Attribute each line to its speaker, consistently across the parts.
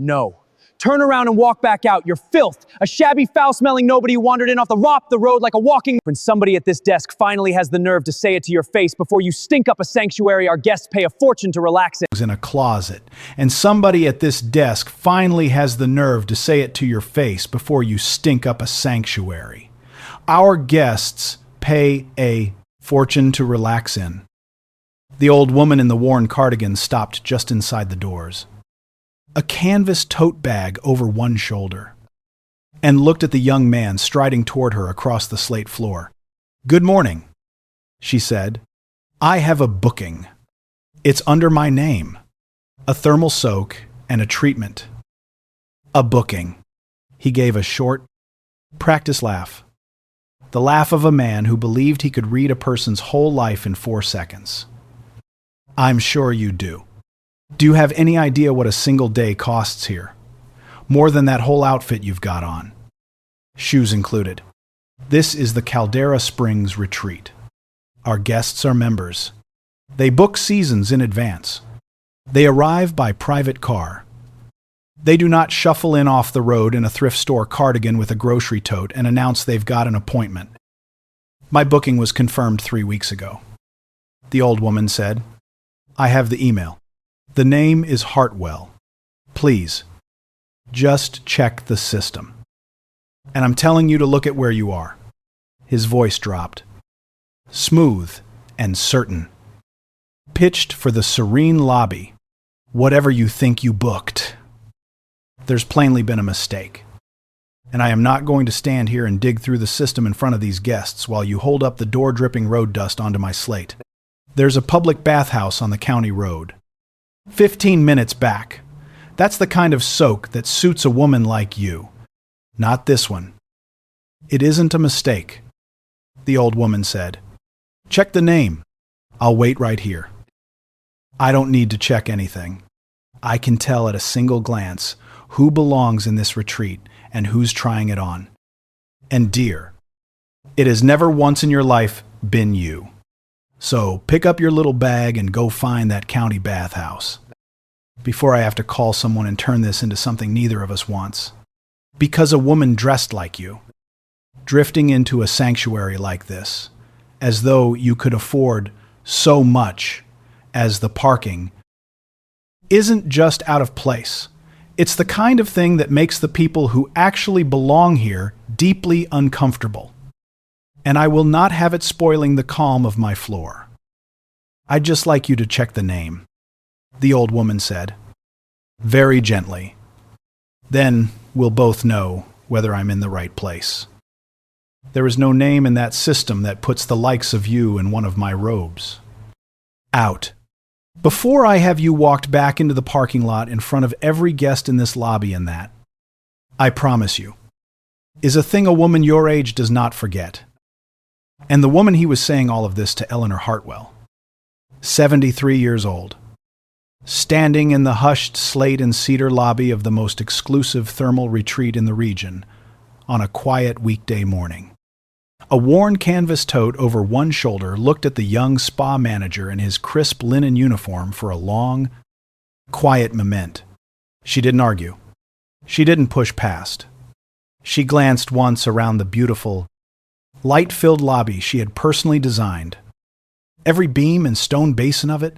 Speaker 1: No. Turn around and walk back out. You're filth. A shabby, foul-smelling nobody who wandered in off the road like a walking... When somebody at this desk finally has the nerve to say it to your face before you stink up a sanctuary our guests pay a fortune to relax
Speaker 2: in a closet, and somebody at this desk finally has the nerve to say it to your face before you stink up a sanctuary. Our guests pay a fortune to relax in. The old woman in the worn cardigan stopped just inside the doors, a canvas tote bag over one shoulder, and looked at the young man striding toward her across the slate floor. "Good morning," she said. "I have a booking. It's under my name. A thermal soak and a treatment." "A booking." He gave a short, practiced laugh. The laugh of a man who believed he could read a person's whole life in 4 seconds. "I'm sure you do. Do you have any idea what a single day costs here? More than that whole outfit you've got on. Shoes included. This is the Caldera Springs Retreat. Our guests are members. They book seasons in advance. They arrive by private car. They do not shuffle in off the road in a thrift store cardigan with a grocery tote and announce they've got an appointment. My booking was confirmed 3 weeks ago." The old woman said, "I have the email. The name is Hartwell. Please, just check the system. And I'm telling you to look at where you are." His voice dropped. "Smooth and certain. Pitched for the serene lobby. Whatever you think you booked. There's plainly been a mistake. And I am not going to stand here and dig through the system in front of these guests while you hold up the door-dripping road dust onto my slate. There's a public bathhouse on the county road. 15 minutes back. That's the kind of soak that suits a woman like you. Not this one. It isn't a mistake," the old woman said. "Check the name. I'll wait right here." "I don't need to check anything. I can tell at a single glance who belongs in this retreat and who's trying it on. And dear, it has never once in your life been you. So pick up your little bag and go find that county bathhouse before I have to call someone and turn this into something neither of us wants. Because a woman dressed like you, drifting into a sanctuary like this, as though you could afford so much as the parking, isn't just out of place. It's the kind of thing that makes the people who actually belong here deeply uncomfortable. And I will not have it spoiling the calm of my floor. I'd just like you to check the name," the old woman said, very gently. "Then we'll both know whether I'm in the right place. There is no name in that system that puts the likes of you in one of my robes. Out. Before I have you walked back into the parking lot in front of every guest in this lobby and that, I promise you, is a thing a woman your age does not forget." And the woman he was saying all of this to, Eleanor Hartwell, 73 years old, standing in the hushed slate and cedar lobby of the most exclusive thermal retreat in the region on a quiet weekday morning. A worn canvas tote over one shoulder looked at the young spa manager in his crisp linen uniform for a long, quiet moment. She didn't argue. She didn't push past. She glanced once around the beautiful, light-filled lobby she had personally designed, every beam and stone basin of it,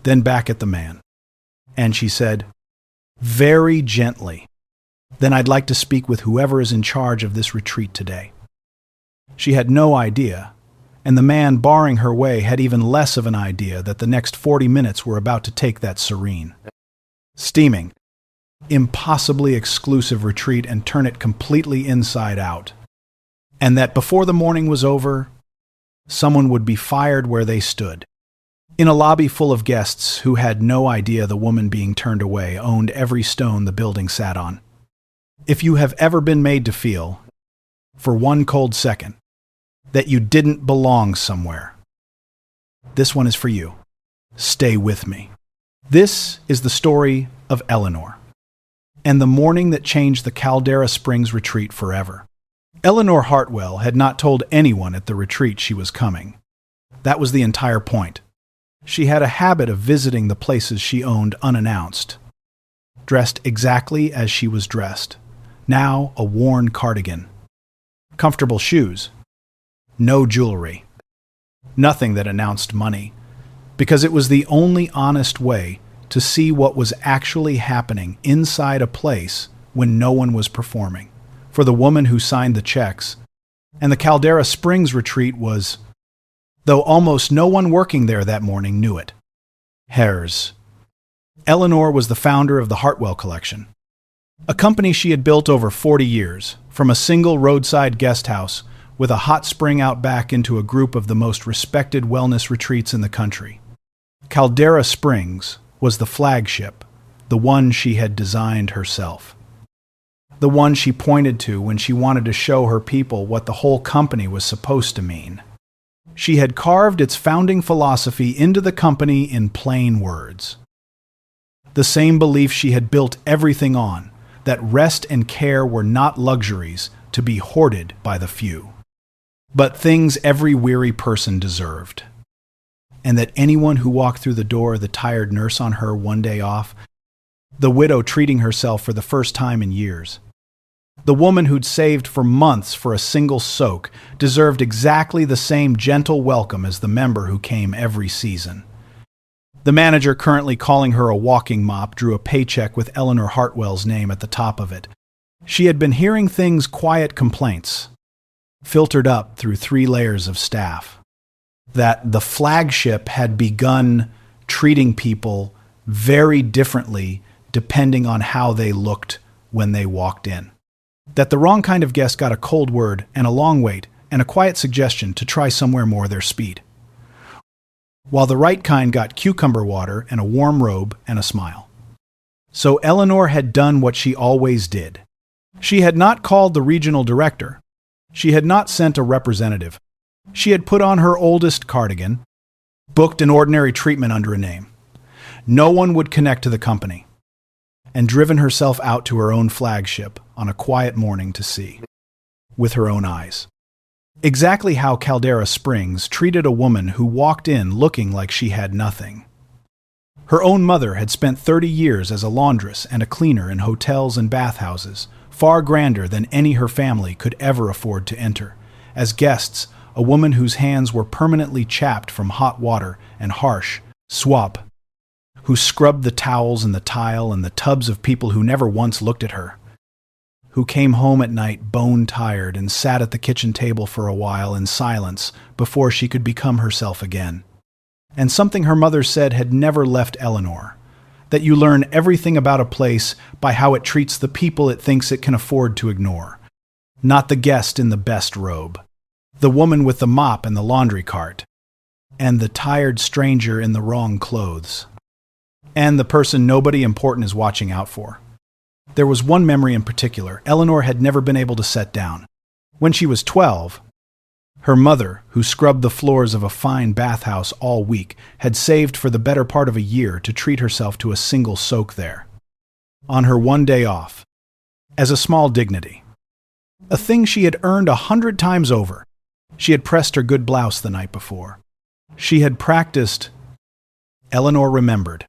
Speaker 2: then back at the man. And she said, very gently, "Then I'd like to speak with whoever is in charge of this retreat today." She had no idea, and the man barring her way had even less of an idea that the next 40 minutes were about to take that serene, steaming, impossibly exclusive retreat and turn it completely inside out. And that before the morning was over, someone would be fired where they stood, in a lobby full of guests who had no idea the woman being turned away owned every stone the building sat on. If you have ever been made to feel, for one cold second, that you didn't belong somewhere, this one is for you. Stay with me. This is the story of Eleanor, and the morning that changed the Caldera Springs retreat forever. Eleanor Hartwell had not told anyone at the retreat she was coming. That was the entire point. She had a habit of visiting the places she owned unannounced. dressed exactly as she was dressed. Now a worn cardigan. Comfortable shoes. No jewelry. Nothing that announced money, because it was the only honest way to see what was actually happening inside a place when no one was performing. For the woman who signed the checks, and the Caldera Springs retreat was, though almost no one working there that morning knew it, hers. Eleanor was the founder of the Hartwell Collection, a company she had built over 40 years, from a single roadside guest house with a hot spring out back into a group of the most respected wellness retreats in the country. Caldera Springs was the flagship, the one she had designed herself. The one she pointed to when she wanted to show her people what the whole company was supposed to mean. She had carved its founding philosophy into the company in plain words. The same belief she had built everything on, that rest and care were not luxuries to be hoarded by the few, but things every weary person deserved. And that anyone who walked through the door, the tired nurse on her one day off, the widow treating herself for the first time in years, the woman who'd saved for months for a single soak, deserved exactly the same gentle welcome as the member who came every season. The manager, currently calling her a walking mop, drew a paycheck with Eleanor Hartwell's name at the top of it. She had been hearing things, quiet complaints, filtered up through 3 layers of staff, that the flagship had begun treating people very differently depending on how they looked when they walked in. That the wrong kind of guest got a cold word and a long wait and a quiet suggestion to try somewhere more their speed, while the right kind got cucumber water and a warm robe and a smile. So Eleanor had done what she always did. She had not called the regional director. She had not sent a representative. She had put on her oldest cardigan, booked an ordinary treatment under a name. No one would connect to the company, and driven herself out to her own flagship on a quiet morning to see, with her own eyes, exactly how Caldera Springs treated a woman who walked in looking like she had nothing. Her own mother had spent 30 years as a laundress and a cleaner in hotels and bathhouses, far grander than any her family could ever afford to enter. As guests, a woman whose hands were permanently chapped from hot water and harsh swab, who scrubbed the towels and the tile and the tubs of people who never once looked at her, who came home at night bone-tired and sat at the kitchen table for a while in silence before she could become herself again. And something her mother said had never left Eleanor, that you learn everything about a place by how it treats the people it thinks it can afford to ignore, not the guest in the best robe, the woman with the mop and the laundry cart, and the tired stranger in the wrong clothes, and the person nobody important is watching out for. There was one memory in particular Eleanor had never been able to set down. When she was 12, her mother, who scrubbed the floors of a fine bathhouse all week, had saved for the better part of a year to treat herself to a single soak there, on her one day off, as a small dignity. A thing she had earned 100 times over. She had pressed her good blouse the night before. She had practiced, Eleanor remembered,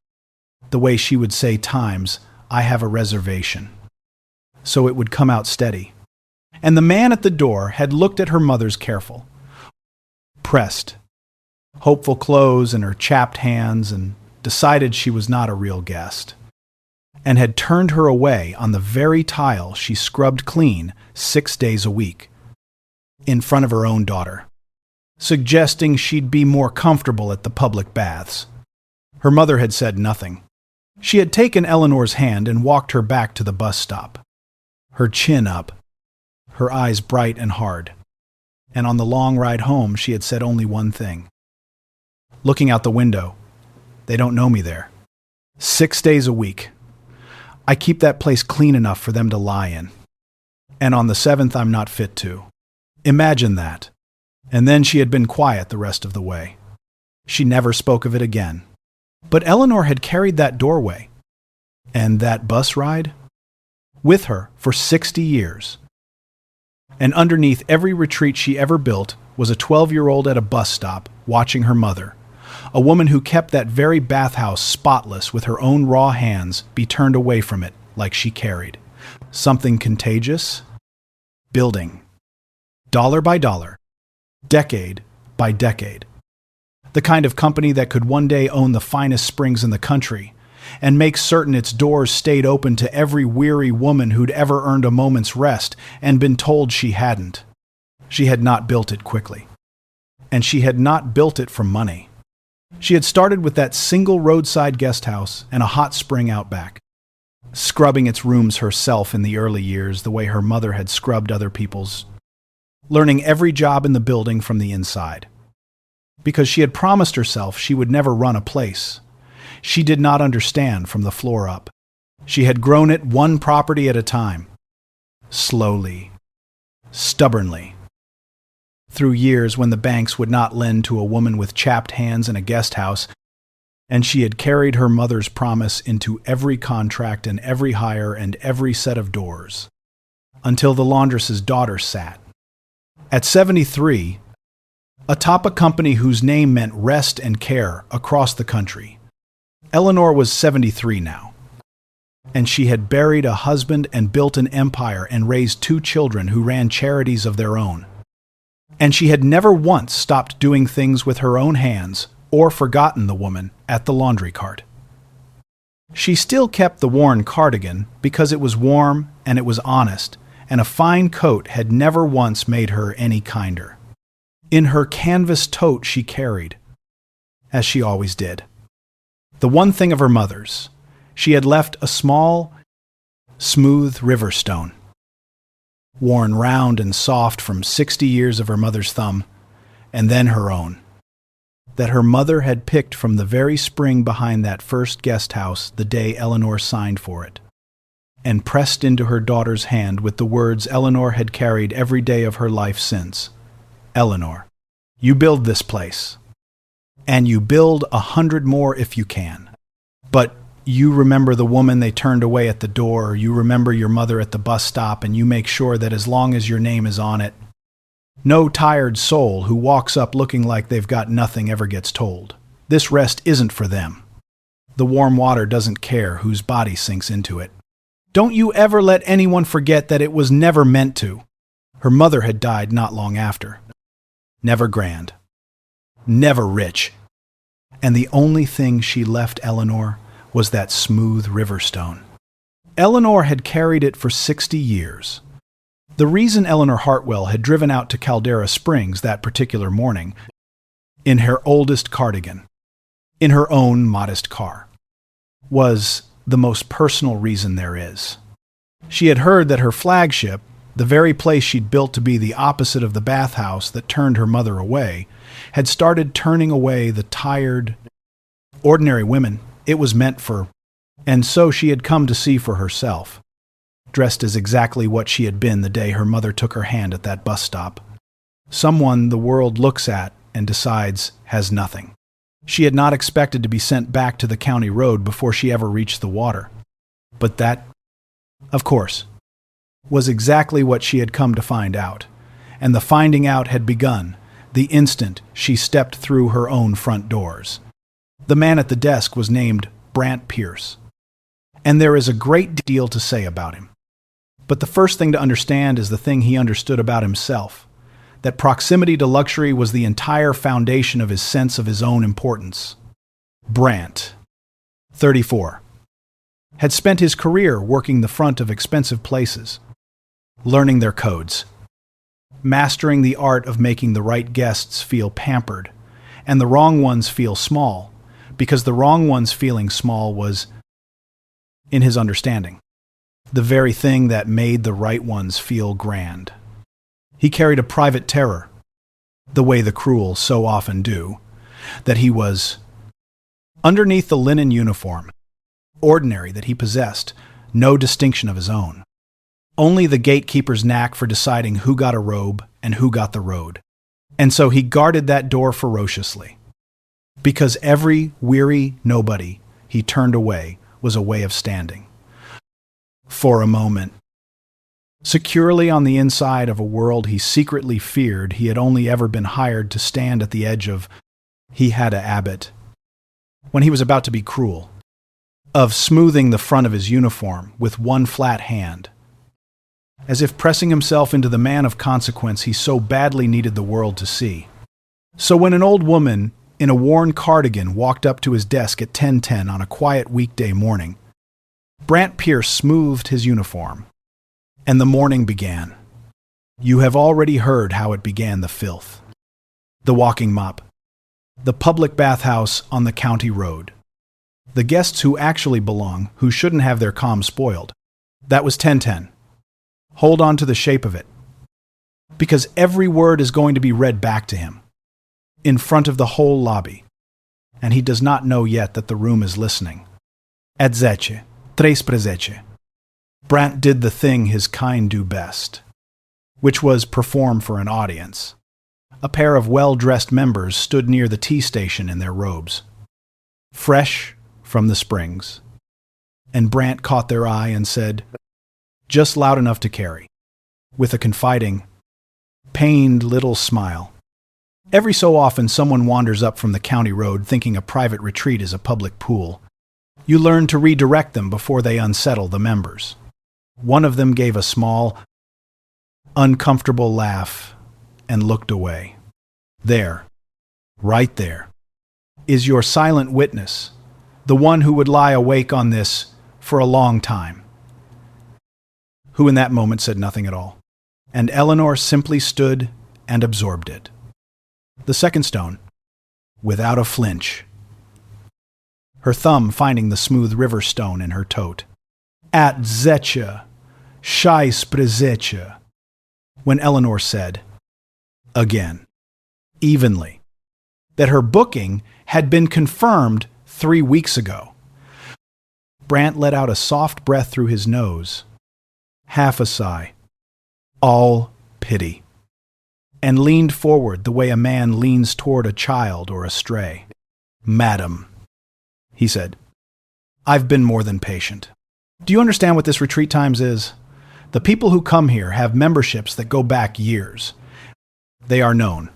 Speaker 2: the way she would say times, "I have a reservation," so it would come out steady. And the man at the door had looked at her mother's careful, pressed, hopeful clothes and her chapped hands and decided she was not a real guest, and had turned her away on the very tile she scrubbed clean 6 days a week, in front of her own daughter, suggesting she'd be more comfortable at the public baths. Her mother had said nothing. She had taken Eleanor's hand and walked her back to the bus stop, her chin up, her eyes bright and hard. And on the long ride home, she had said only one thing. Looking out the window, they don't know me there. 6 days a week. I keep that place clean enough for them to lie in. And on the 7th, I'm not fit to. Imagine that. And then she had been quiet the rest of the way. She never spoke of it again. But Eleanor had carried that doorway and that bus ride with her for 60 years. And underneath every retreat she ever built was a 12-year-old at a bus stop watching her mother, A woman who kept that very bathhouse spotless with her own raw hands be turned away from it like she carried something contagious? Building. Dollar by dollar. Decade by decade. The kind of company that could one day own the finest springs in the country and make certain its doors stayed open to every weary woman who'd ever earned a moment's rest and been told she hadn't. She had not built it quickly. And she had not built it for money. She had started with that single roadside guest house and a hot spring out back, scrubbing its rooms herself in the early years the way her mother had scrubbed other people's, learning every job in the building from the inside. Because she had promised herself she would never run a place. She did not understand from the floor up. She had grown it one property at a time, slowly, stubbornly, through years when the banks would not lend to a woman with chapped hands in a guest house, and she had carried her mother's promise into every contract and every hire and every set of doors, until the laundress's daughter sat. At 73, atop a company whose name meant rest and care across the country. Eleanor was 73 now, and she had buried a husband and built an empire and raised 2 children who ran charities of their own. And she had never once stopped doing things with her own hands or forgotten the woman at the laundry cart. She still kept the worn cardigan because it was warm and it was honest, and a fine coat had never once made her any kinder. In her canvas tote she carried, as she always did, the one thing of her mother's. She had left a small, smooth river stone, worn round and soft from 60 years of her mother's thumb, and then her own, that her mother had picked from the very spring behind that first guest house the day Eleanor signed for it, and pressed into her daughter's hand with the words Eleanor had carried every day of her life since. Eleanor, you build this place, and you build 100 more if you can. But you remember the woman they turned away at the door, you remember your mother at the bus stop, and you make sure that as long as your name is on it, no tired soul who walks up looking like they've got nothing ever gets told. This rest isn't for them. The warm water doesn't care whose body sinks into it. Don't you ever let anyone forget that it was never meant to. Her mother had died not long after. Never grand. Never rich. And the only thing she left Eleanor was that smooth river stone. Eleanor had carried it for 60 years. The reason Eleanor Hartwell had driven out to Caldera Springs that particular morning, in her oldest cardigan, in her own modest car, was the most personal reason there is. She had heard that her flagship, the very place she'd built to be the opposite of the bathhouse that turned her mother away, had started turning away the tired, ordinary women it was meant for, and so she had come to see for herself, dressed as exactly what she had been the day her mother took her hand at that bus stop. Someone the world looks at and decides has nothing. She had not expected to be sent back to the county road before she ever reached the water. But that, of course, was exactly what she had come to find out, and the finding out had begun the instant she stepped through her own front doors. The man at the desk was named Brant Pierce, and there is a great deal to say about him. But the first thing to understand is the thing he understood about himself, that proximity to luxury was the entire foundation of his sense of his own importance. Brant, 34, had spent his career working the front of expensive places, learning their codes, mastering the art of making the right guests feel pampered and the wrong ones feel small, because the wrong ones feeling small was, in his understanding, the very thing that made the right ones feel grand. He carried a private terror, the way the cruel so often do, that he was, underneath the linen uniform, ordinary that he possessed, no distinction of his own. Only the gatekeeper's knack for deciding who got a robe and who got the road. And so he guarded that door ferociously, because every weary nobody he turned away was a way of standing. For a moment, securely on the inside of a world he secretly feared he had only ever been hired to stand at the edge of. He had a habit, when he was about to be cruel, of smoothing the front of his uniform with one flat hand, as if pressing himself into the man of consequence he so badly needed the world to see. So when an old woman in a worn cardigan walked up to his desk at 10:10 on a quiet weekday morning, Brant Pierce smoothed his uniform, and the morning began. You have already heard how it began: the filth, the walking mop, the public bathhouse on the county road, the guests who actually belong, who shouldn't have their calm spoiled. That was 10:10. Hold on to the shape of it, because every word is going to be read back to him, in front of the whole lobby, and he does not know yet that the room is listening. At 10, 3 Brant did the thing his kind do best, which was perform for an audience. A pair of well-dressed members stood near the tea station in their robes, fresh from the springs, and Brant caught their eye and said, just loud enough to carry, with a confiding, pained little smile. Every so often someone wanders up from the county road thinking a private retreat is a public pool. You learn to redirect them before they unsettle the members. One of them gave a small, uncomfortable laugh and looked away. There, right there, is your silent witness, the one who would lie awake on this for a long time, who in that moment said nothing at all, and Eleanor simply stood and absorbed it. The second stone, without a flinch, her thumb finding the smooth river stone in her tote. At 10, 6 when Eleanor said, again, evenly, that her booking had been confirmed 3 weeks ago. Brant let out a soft breath through his nose, half a sigh, all pity, and leaned forward the way a man leans toward a child or a stray. Madam, he said, I've been more than patient. Do you understand what this retreat times is? The people who come here have memberships that go back years. They are known.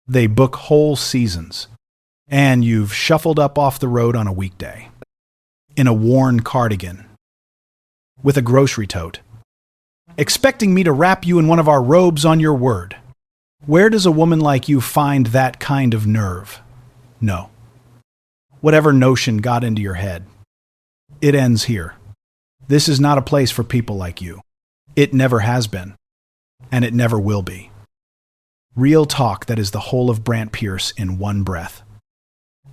Speaker 2: They book whole seasons. And you've shuffled up off the road on a weekday, in a worn cardigan, with a grocery tote, expecting me to wrap you in one of our robes on your word. Where does a woman like you find that kind of nerve? No. Whatever notion got into your head, it ends here. This is not a place for people like you. It never has been, and it never will be. Real talk that is the whole of Brant Pierce in one breath.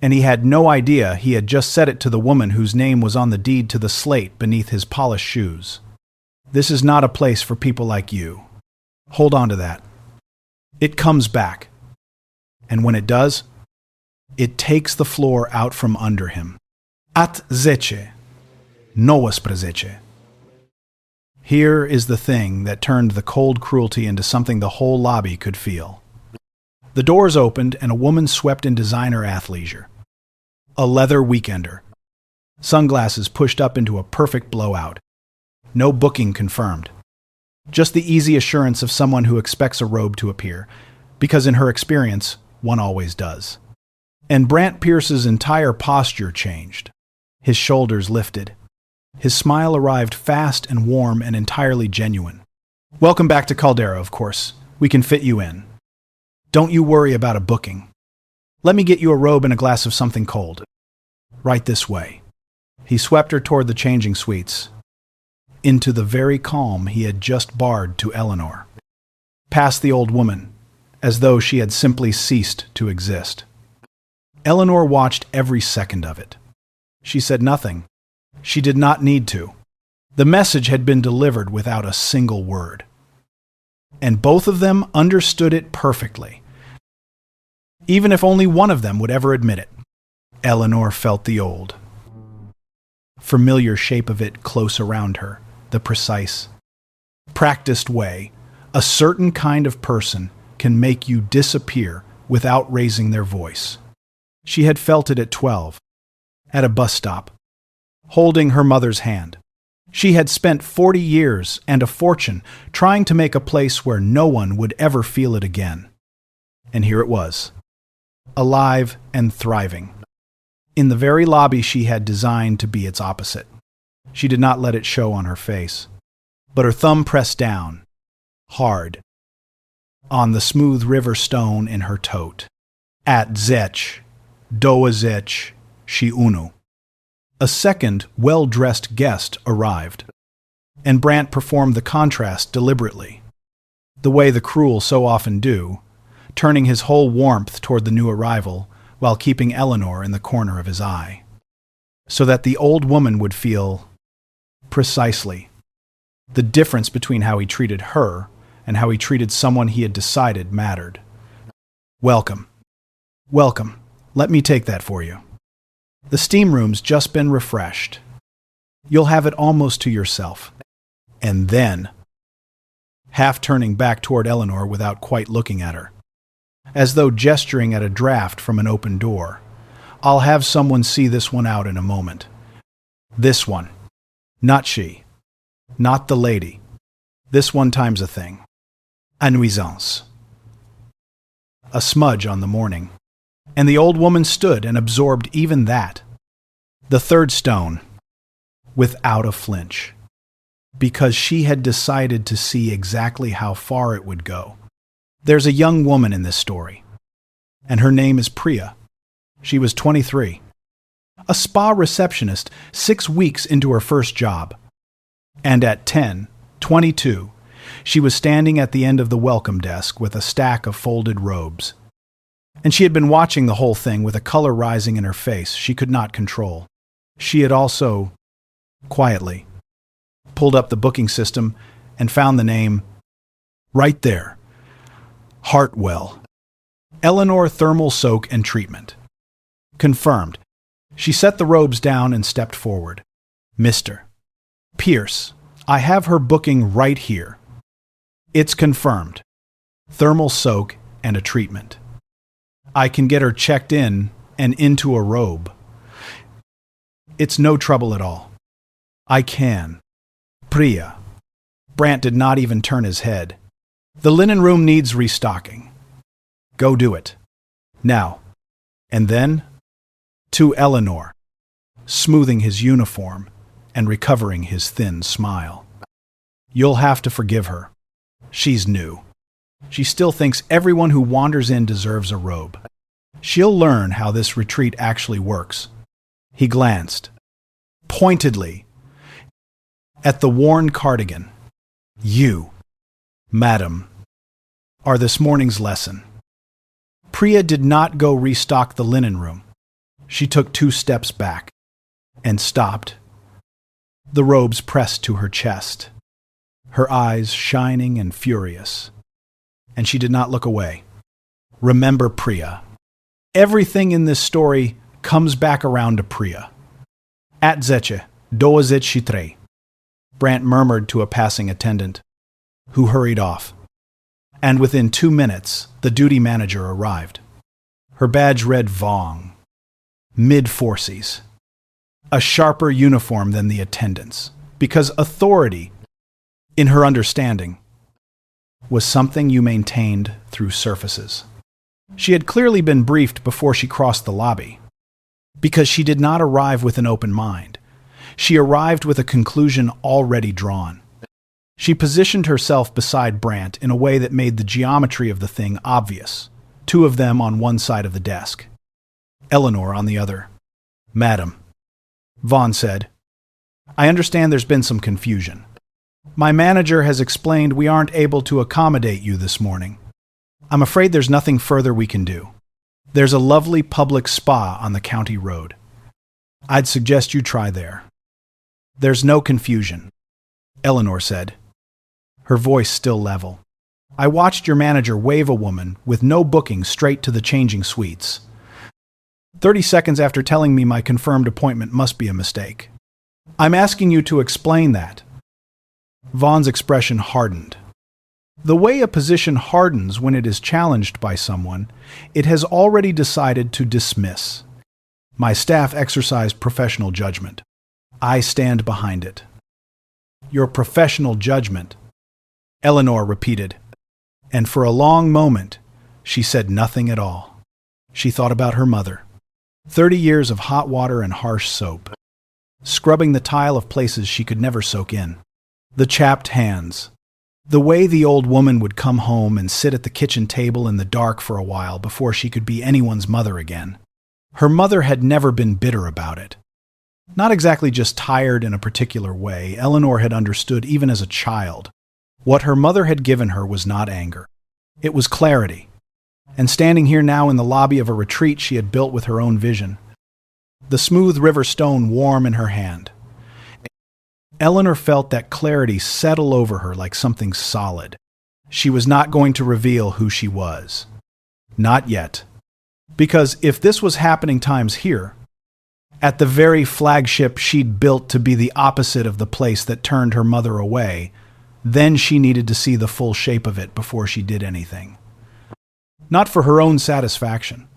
Speaker 2: And he had no idea he had just said it to the woman whose name was on the deed to the slate beneath his polished shoes. This is not a place for people like you. Hold on to that. It comes back. And when it does, it takes the floor out from under him. At 10, 9. Here is the thing that turned the cold cruelty into something the whole lobby could feel. The doors opened and a woman swept in designer athleisure. A leather weekender. Sunglasses pushed up into a perfect blowout. No booking confirmed. Just the easy assurance of someone who expects a robe to appear, because in her experience, one always does. And Brant Pierce's entire posture changed. His shoulders lifted. His smile arrived fast and warm and entirely genuine. Welcome back to Caldera, of course. We can fit you in. Don't you worry about a booking. Let me get you a robe and a glass of something cold. Right this way. He swept her toward the changing suites, into the very calm he had just barred to Eleanor. Past the old woman, as though she had simply ceased to exist. Eleanor watched every second of it. She said nothing. She did not need to. The message had been delivered without a single word. And both of them understood it perfectly, even if only one of them would ever admit it. Eleanor felt the old, familiar shape of it close around her, the precise, practiced way a certain kind of person can make you disappear without raising their voice. She had felt it at 12, at a bus stop, holding her mother's hand. She had spent 40 years and a fortune trying to make a place where no one would ever feel it again. And here it was, alive and thriving. in the very lobby she had designed to be its opposite. She did not let it show on her face, but her thumb pressed down, hard, on the smooth river stone in her tote. At zech, doa zech, shi unu. A second, well-dressed guest arrived, and Brant performed the contrast deliberately, the way the cruel so often do, turning his whole warmth toward the new arrival while keeping Eleanor in the corner of his eye, so that the old woman would feel, precisely, the difference between how he treated her and how he treated someone he had decided mattered. Welcome. Welcome. Let me take that for you. The steam room's just been refreshed. You'll have it almost to yourself. And then, half turning back toward Eleanor without quite looking at her, as though gesturing at a draft from an open door, I'll have someone see this one out in a moment. This one. Not she. Not the lady. This one times a thing. A nuisance. A smudge on the morning. And the old woman stood and absorbed even that. The third stone. Without a flinch. Because she had decided to see exactly how far it would go. There's a young woman in this story, and her name is Priya. She was 23. A spa receptionist 6 weeks into her first job. And at 22, she was standing at the end of the welcome desk with a stack of folded robes. And she had been watching the whole thing with a color rising in her face she could not control. She had also, quietly, pulled up the booking system and found the name right there. Hartwell. Eleanor Thermal Soak and Treatment. Confirmed. She set the robes down and stepped forward. Mr. Pierce, I have her booking right here. It's confirmed. Thermal soak and a treatment. I can get her checked in and into a robe. It's no trouble at all. I can. Priya. Brant did not even turn his head. The linen room needs restocking. Go do it. Now. And then, to Eleanor, smoothing his uniform and recovering his thin smile. You'll have to forgive her. She's new. She still thinks everyone who wanders in deserves a robe. She'll learn how this retreat actually works. He glanced, pointedly, at the worn cardigan. You, madam, are this morning's lesson. Priya did not go restock the linen room. She took 2 steps back and stopped, the robes pressed to her chest, her eyes shining and furious. And she did not look away. Remember Priya. Everything in this story comes back around to Priya. At zeche, doazet shitre, Brant murmured to a passing attendant, who hurried off. And within 2 minutes, the duty manager arrived. Her badge read Vong, mid-40s, a sharper uniform than the attendants, because authority, in her understanding, was something you maintained through surfaces. She had clearly been briefed before she crossed the lobby, because she did not arrive with an open mind. She arrived with a conclusion already drawn. She positioned herself beside Brant in a way that made the geometry of the thing obvious, 2 of them on one side of the desk, Eleanor on the other. Madam, Vaughn said, I understand there's been some confusion. My manager has explained we aren't able to accommodate you this morning. I'm afraid there's nothing further we can do. There's a lovely public spa on the county road. I'd suggest you try there. There's no confusion, Eleanor said, her voice still level. I watched your manager wave a woman with no booking straight to the changing suites. 30 seconds after telling me my confirmed appointment must be a mistake. I'm asking you to explain that. Vaughn's expression hardened. The way a position hardens when it is challenged by someone, it has already decided to dismiss. My staff exercised professional judgment. I stand behind it. Your professional judgment, Eleanor repeated, and for a long moment she said nothing at all. She thought about her mother. 30 years of hot water and harsh soap, scrubbing the tile of places she could never soak in. The chapped hands. The way the old woman would come home and sit at the kitchen table in the dark for a while before she could be anyone's mother again. Her mother had never been bitter about it. Not exactly just tired in a particular way, Eleanor had understood even as a child. What her mother had given her was not anger. It was clarity. And standing here now in the lobby of a retreat she had built with her own vision, the smooth river stone warm in her hand, Eleanor felt that clarity settle over her like something solid. She was not going to reveal who she was. Not yet. Because if this was happening times here, at the very flagship she'd built to be the opposite of the place that turned her mother away, then she needed to see the full shape of it before she did anything. Not for her own satisfaction.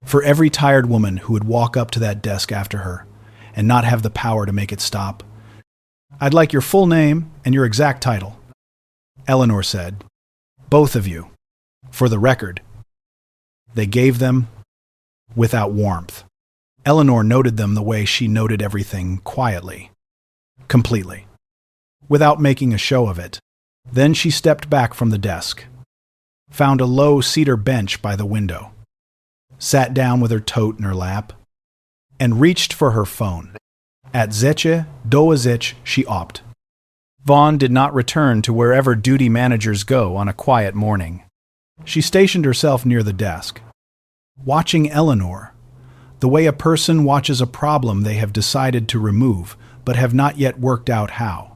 Speaker 2: For every tired woman who would walk up to that desk after her and not have the power to make it stop. "I'd like your full name and your exact title," Eleanor said. "Both of you. For the record." They gave them without warmth. Eleanor noted them the way she noted everything, quietly, completely, without making a show of it. Then she stepped back from the desk, found a low cedar bench by the window, sat down with her tote in her lap, and reached for her phone. At 10:20 she opted. Vaughn did not return to wherever duty managers go on a quiet morning. She stationed herself near the desk, watching Eleanor, the way a person watches a problem they have decided to remove but have not yet worked out how.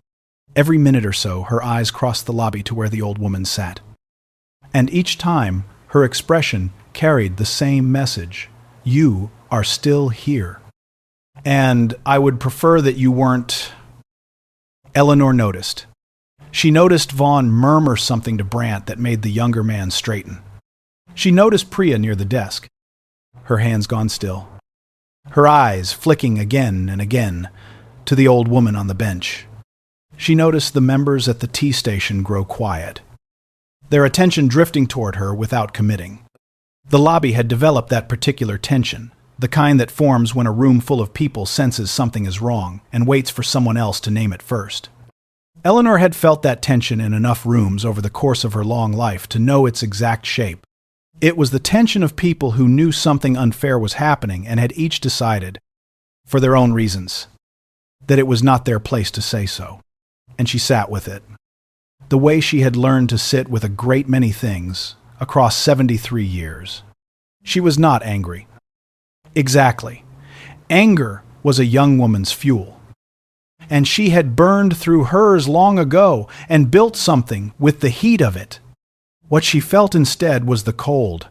Speaker 2: Every minute or so her eyes crossed the lobby to where the old woman sat. And each time her expression carried the same message. You are still here. And I would prefer that you weren't. Eleanor noticed. She noticed Vaughn murmur something to Brant that made the younger man straighten. She noticed Priya near the desk, her hands gone still, her eyes flicking again and again to the old woman on the bench. She noticed the members at the tea station grow quiet, their attention drifting toward her without committing. The lobby had developed that particular tension, the kind that forms when a room full of people senses something is wrong and waits for someone else to name it first. Eleanor had felt that tension in enough rooms over the course of her long life to know its exact shape. It was the tension of people who knew something unfair was happening and had each decided, for their own reasons, that it was not their place to say so. And she sat with it. The way she had learned to sit with a great many things across 73 years. She was not angry. Exactly. Anger was a young woman's fuel. And she had burned through hers long ago and built something with the heat of it. What she felt instead was the cold,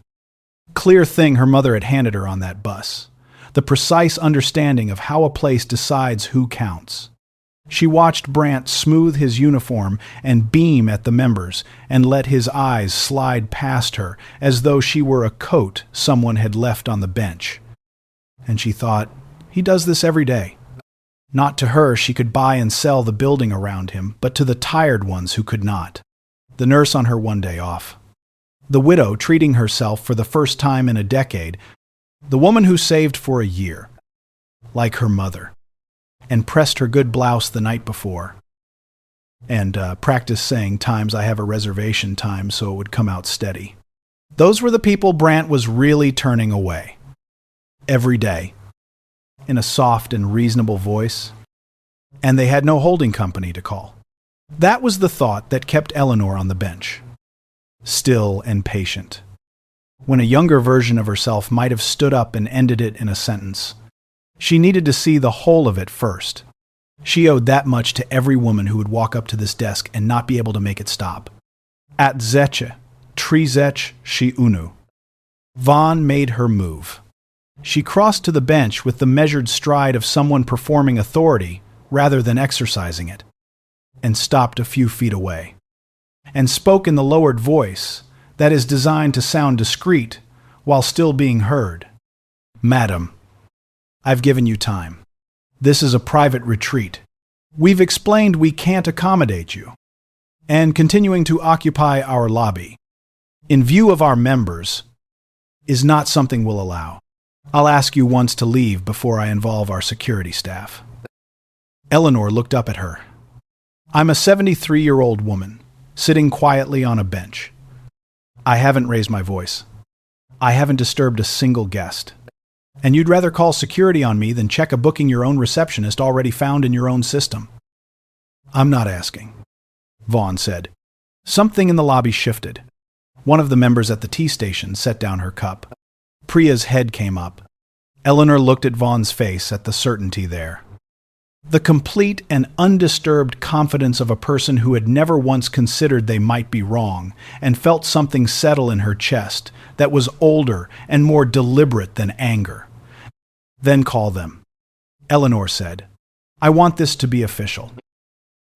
Speaker 2: clear thing her mother had handed her on that bus, the precise understanding of how a place decides who counts. She watched Brant smooth his uniform and beam at the members and let his eyes slide past her as though she were a coat someone had left on the bench. And she thought, he does this every day. Not to her she could buy and sell the building around him, but to the tired ones who could not. The nurse on her one day off. The widow treating herself for the first time in a decade. The woman who saved for a year, like her mother, and pressed her good blouse the night before, and practiced saying times I have a reservation time so it would come out steady. Those were the people Brant was really turning away. Every day, in a soft and reasonable voice, and they had no holding company to call. That was the thought that kept Eleanor on the bench, still and patient, when a younger version of herself might have stood up and ended it in a sentence. She needed to see the whole of it first. She owed that much to every woman who would walk up to this desk and not be able to make it stop. At 10:30 she unu. Vaughn made her move. She crossed to the bench with the measured stride of someone performing authority rather than exercising it, and stopped a few feet away, and spoke in the lowered voice that is designed to sound discreet while still being heard. Madam, I've given you time. This is a private retreat. We've explained we can't accommodate you, and continuing to occupy our lobby, in view of our members, is not something we'll allow. I'll ask you once to leave before I involve our security staff." Eleanor looked up at her. "I'm a 73-year-old woman, sitting quietly on a bench. I haven't raised my voice. I haven't disturbed a single guest. And you'd rather call security on me than check a booking your own receptionist already found in your own system." "I'm not asking," Vaughn said. Something in the lobby shifted. One of the members at the tea station set down her cup. Priya's head came up. Eleanor looked at Vaughn's face at the certainty there. The complete and undisturbed confidence of a person who had never once considered they might be wrong and felt something settle in her chest that was older and more deliberate than anger. "Then call them," Eleanor said. "I want this to be official."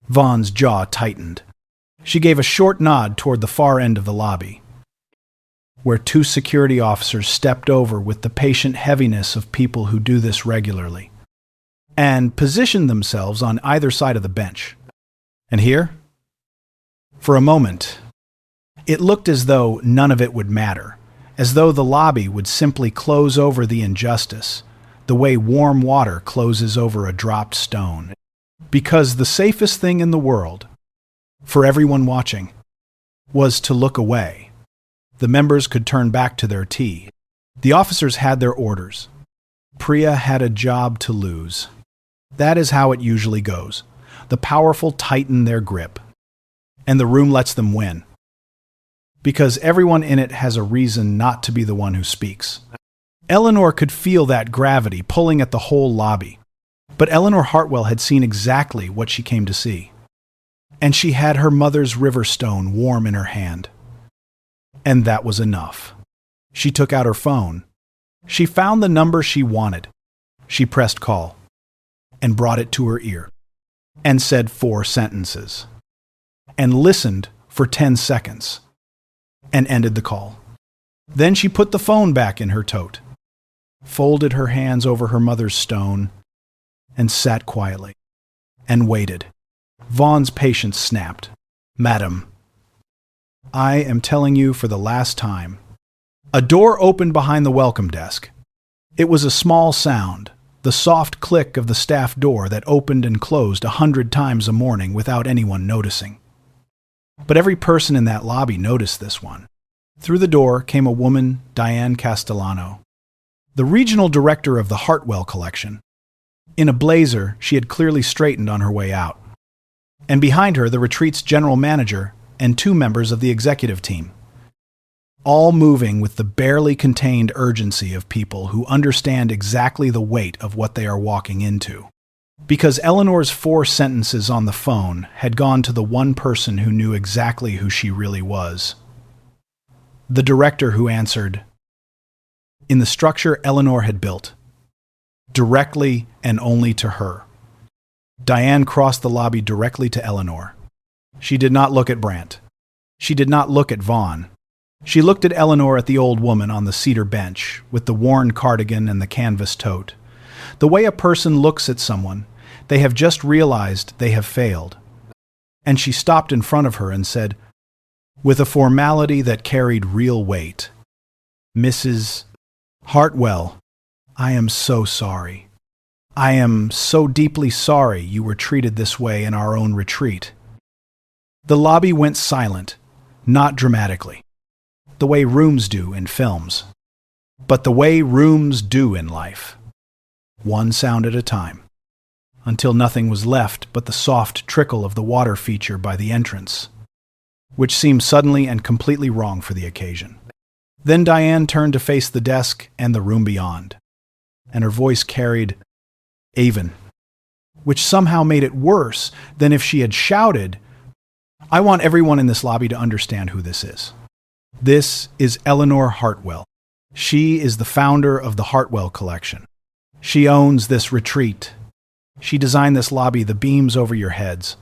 Speaker 2: Vaughn's jaw tightened. She gave a short nod toward the far end of the lobby, where two security officers stepped over with the patient heaviness of people who do this regularly, and positioned themselves on either side of the bench. And here, for a moment, it looked as though none of it would matter, as though the lobby would simply close over the injustice, the way warm water closes over a dropped stone. Because the safest thing in the world, for everyone watching, was to look away. The members could turn back to their tea. The officers had their orders. Priya had a job to lose. That is how it usually goes. The powerful tighten their grip, and the room lets them win. Because everyone in it has a reason not to be the one who speaks. Eleanor could feel that gravity pulling at the whole lobby. But Eleanor Hartwell had seen exactly what she came to see. And she had her mother's river stone warm in her hand. And that was enough. She took out her phone. She found the number she wanted. She pressed call and brought it to her ear and said 4 sentences and listened for 10 seconds and ended the call. Then she put the phone back in her tote, folded her hands over her mother's stone, and sat quietly and waited. Vaughn's patience snapped. "Madam, I am telling you for the last time." A door opened behind the welcome desk. It was a small sound, the soft click of the staff door that opened and closed 100 times a morning without anyone noticing. But every person in that lobby noticed this one. Through the door came a woman, Diane Castellano, the regional director of the Hartwell collection. In a blazer, she had clearly straightened on her way out. And behind her, the retreat's general manager and 2 members of the executive team, all moving with the barely contained urgency of people who understand exactly the weight of what they are walking into. Because Eleanor's 4 sentences on the phone had gone to the one person who knew exactly who she really was. The director who answered, in the structure Eleanor had built, directly and only to her. Diane crossed the lobby directly to Eleanor. She did not look at Brandt. She did not look at Vaughn. She looked at Eleanor at the old woman on the cedar bench, with the worn cardigan and the canvas tote. The way a person looks at someone, they have just realized they have failed. And she stopped in front of her and said, with a formality that carried real weight, "Mrs. Hartwell, I am so sorry. I am so deeply sorry you were treated this way in our own retreat." The lobby went silent, not dramatically, the way rooms do in films, but the way rooms do in life, one sound at a time, until nothing was left but the soft trickle of the water feature by the entrance, which seemed suddenly and completely wrong for the occasion. Then Diane turned to face the desk and the room beyond, and her voice carried Avon, which somehow made it worse than if she had shouted, "I want everyone in this lobby to understand who this is. This is Eleanor Hartwell. She is the founder of the Hartwell collection. She owns this retreat. She designed this lobby, the beams over your heads,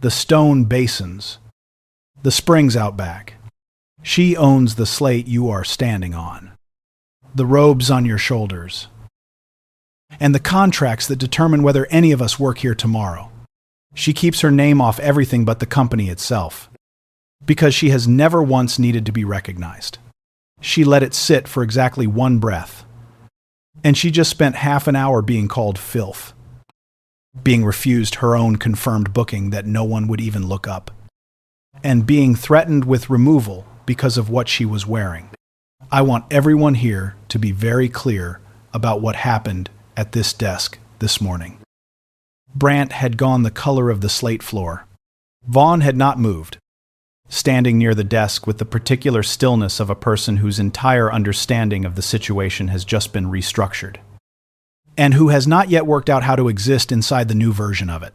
Speaker 2: the stone basins, the springs out back. She owns the slate you are standing on, the robes on your shoulders, and the contracts that determine whether any of us work here tomorrow. She keeps her name off everything but the company itself, because she has never once needed to be recognized. She let it sit for exactly one breath, And she just spent half an hour being called filth, being refused her own confirmed booking that no one would even look up, and being threatened with removal because of what she was wearing. I want everyone here to be very clear about what happened at this desk this morning. Brant had gone the color of the slate floor. Vaughn had not moved, standing near the desk with the particular stillness of a person whose entire understanding of the situation has just been restructured, and who has not yet worked out how to exist inside the new version of it.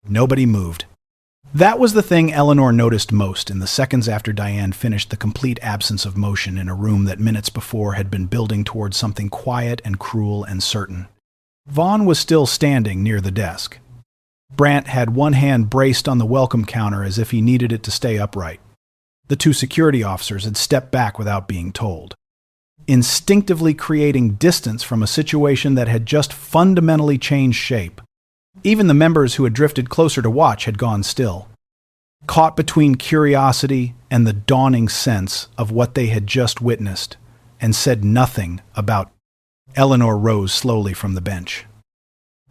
Speaker 2: Nobody moved. That was the thing Eleanor noticed most in the seconds after Diane finished the complete absence of motion in a room that minutes before had been building towards something quiet and cruel and certain. Vaughn was still standing near the desk. Brant had one hand braced on the welcome counter as if he needed it to stay upright. The two security officers had stepped back without being told, instinctively creating distance from a situation that had just fundamentally changed shape. Even the members who had drifted closer to watch had gone still, caught between curiosity and the dawning sense of what they had just witnessed, and said nothing about. Eleanor rose slowly from the bench,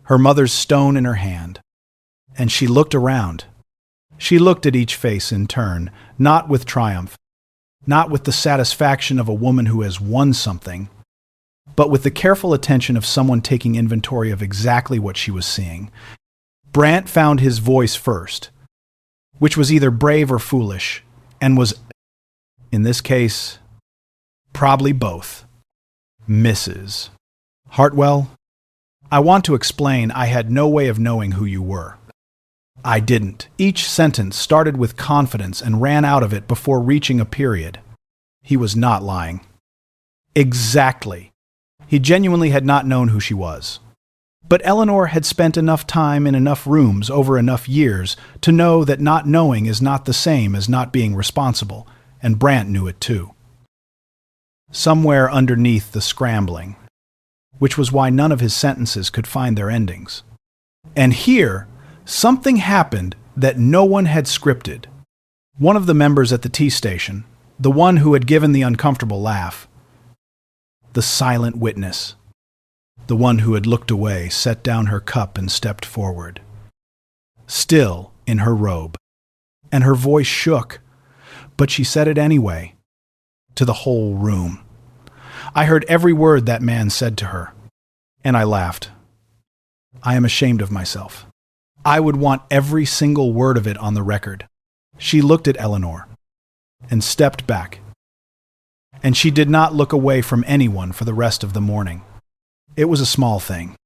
Speaker 2: her mother's stone in her hand, and she looked around. She looked at each face in turn, not with triumph, not with the satisfaction of a woman who has won something, but with the careful attention of someone taking inventory of exactly what she was seeing. Brant found his voice first, which was either brave or foolish, and was, in this case, probably both. Mrs. Hartwell, I want to explain I had no way of knowing who you were. I didn't. Each sentence started with confidence and ran out of it before reaching a period. He was not lying. Exactly. He genuinely had not known who she was. But Eleanor had spent enough time in enough rooms over enough years to know that not knowing is not the same as not being responsible, and Brant knew it too. Somewhere underneath the scrambling, which was why none of his sentences could find their endings. And here, something happened that no one had scripted. One of the members at the tea station, the one who had given the uncomfortable laugh, the silent witness, the one who had looked away, set down her cup and stepped forward, still in her robe, and her voice shook, but she said it anyway, to the whole room. I heard every word that man said to her, and I laughed. I am ashamed of myself. I would want every single word of it on the record. She looked at Eleanor and stepped back, and she did not look away from anyone for the rest of the morning. It was a small thing.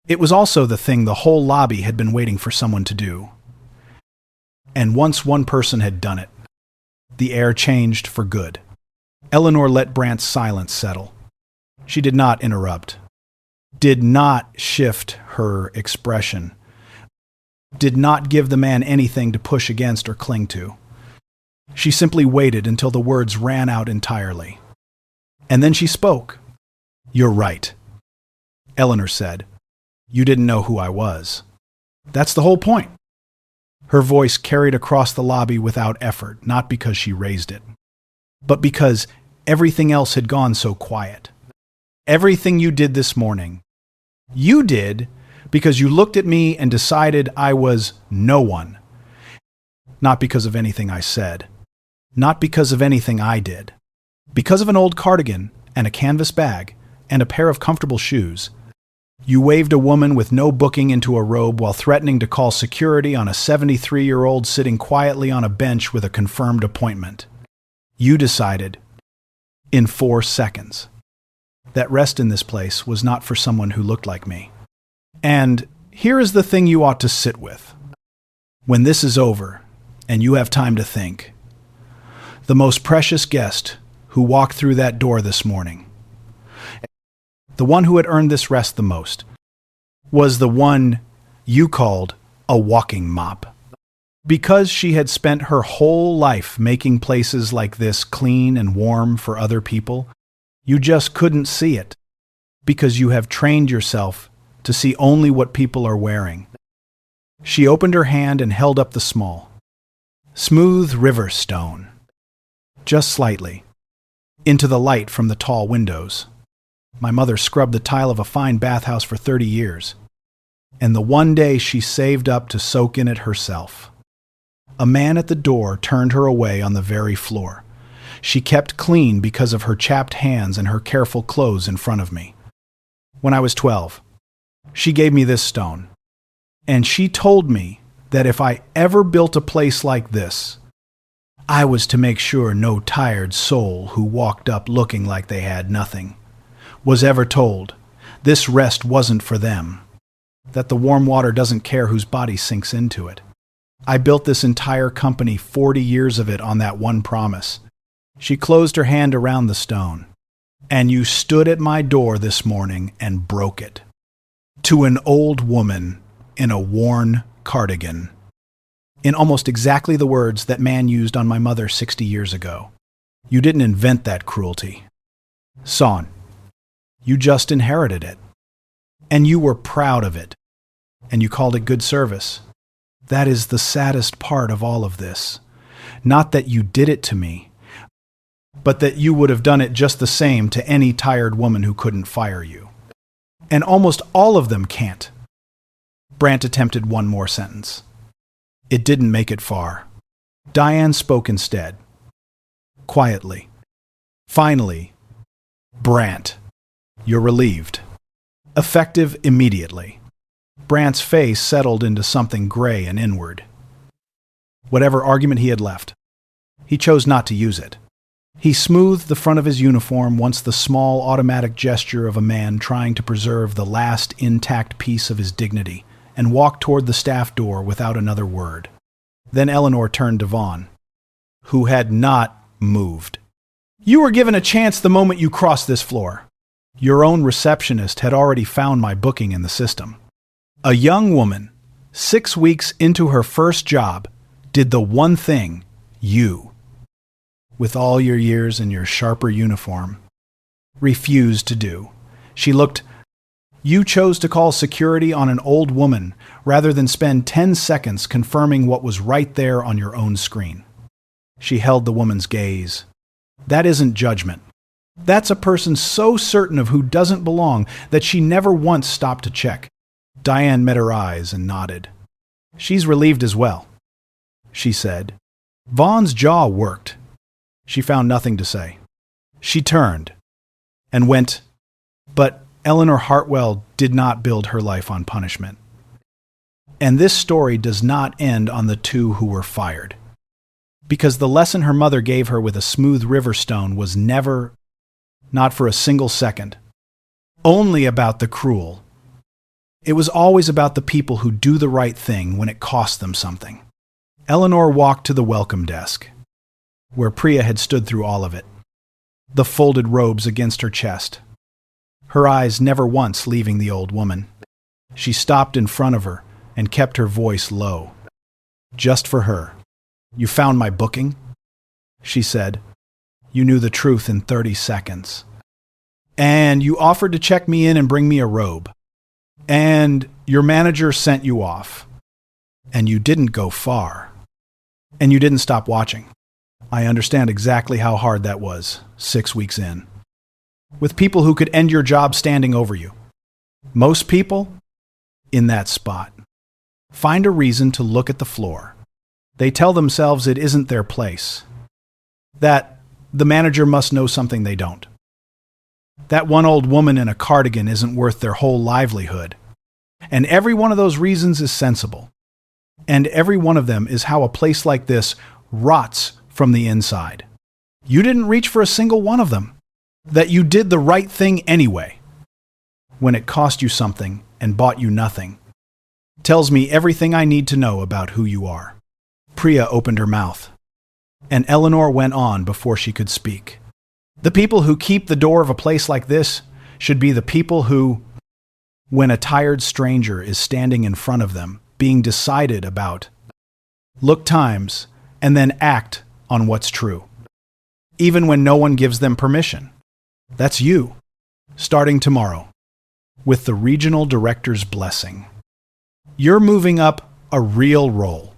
Speaker 2: It was also the thing the whole lobby had been waiting for someone to do. And once one person had done it, the air changed for good. Eleanor let Brant's silence settle. She did not interrupt, did not shift her expression, did not give the man anything to push against or cling to. She simply waited until the words ran out entirely. And then she spoke. "You're right," Eleanor said. "You didn't know who I was. That's the whole point." Her voice carried across the lobby without effort, not because she raised it, but because everything else had gone so quiet. Everything you did this morning, you did because you looked at me and decided I was no one. Not because of anything I said. Not because of anything I did. Because of an old cardigan and a canvas bag and a pair of comfortable shoes. You waved a woman with no booking into a robe while threatening to call security on a 73-year-old sitting quietly on a bench with a confirmed appointment. You decided, in 4 seconds, that rest in this place was not for someone who looked like me. And here is the thing you ought to sit with. When this is over, and you have time to think, the most precious guest who walked through that door this morning, the one who had earned this rest the most, was the one you called a walking mop. Because she had spent her whole life making places like this clean and warm for other people, you just couldn't see it, because you have trained yourself to see only what people are wearing. She opened her hand and held up the small, smooth river stone, just slightly, into the light from the tall windows. My mother scrubbed the tile of a fine bathhouse for 30 years, and the one day she saved up to soak in it herself. A man at the door turned her away on the very floor. She kept clean because of her chapped hands and her careful clothes in front of me. When I was 12, she gave me this stone, and she told me that if I ever built a place like this, I was to make sure no tired soul who walked up looking like they had nothing was ever told this rest wasn't for them, that the warm water doesn't care whose body sinks into it. I built this entire company, 40 years of it, on that one promise. She closed her hand around the stone. And you stood at my door this morning and broke it. To an old woman in a worn cardigan. In almost exactly the words that man used on my mother 60 years ago. You didn't invent that cruelty. Son, you just inherited it. And you were proud of it. And you called it good service. That is the saddest part of all of this. Not that you did it to me, but that you would have done it just the same to any tired woman who couldn't fire you. And almost all of them can't. Brant attempted one more sentence. It didn't make it far. Diane spoke instead. Quietly. Finally, Brant, you're relieved. Effective immediately. Brant's face settled into something gray and inward. Whatever argument he had left, he chose not to use it. He smoothed the front of his uniform, once the small automatic gesture of a man trying to preserve the last intact piece of his dignity, and walked toward the staff door without another word. Then Eleanor turned to Vaughn, who had not moved. You were given a chance the moment you crossed this floor. Your own receptionist had already found my booking in the system. A young woman, 6 weeks into her first job, did the one thing you, with all your years and your sharper uniform, refused to do. She looked. You chose to call security on an old woman rather than spend 10 seconds confirming what was right there on your own screen. She held the woman's gaze. That isn't judgment. That's a person so certain of who doesn't belong that she never once stopped to check. Diane met her eyes and nodded. She's relieved as well, she said. Vaughn's jaw worked. She found nothing to say. She turned and went, but Eleanor Hartwell did not build her life on punishment. And this story does not end on the two who were fired. Because the lesson her mother gave her with a smooth river stone was never, not for a single second, only about the cruel. It was always about the people who do the right thing when it costs them something. Eleanor walked to the welcome desk, where Priya had stood through all of it, the folded robes against her chest, her eyes never once leaving the old woman. She stopped in front of her and kept her voice low. Just for her. You found my booking? She said. You knew the truth in 30 seconds. And you offered to check me in and bring me a robe. And your manager sent you off. And you didn't go far. And you didn't stop watching. I understand exactly how hard that was, 6 weeks in. With people who could end your job standing over you. Most people, in that spot, find a reason to look at the floor. They tell themselves it isn't their place. That the manager must know something they don't. That one old woman in a cardigan isn't worth their whole livelihood. And every one of those reasons is sensible. And every one of them is how a place like this rots from the inside. You didn't reach for a single one of them. That you did the right thing anyway, when it cost you something and bought you nothing, tells me everything I need to know about who you are. Priya opened her mouth, and Eleanor went on before she could speak. The people who keep the door of a place like this should be the people who, when a tired stranger is standing in front of them, being decided about, look times and then act on what's true, even when no one gives them permission. That's you, starting tomorrow, with the regional director's blessing. You're moving up a real role,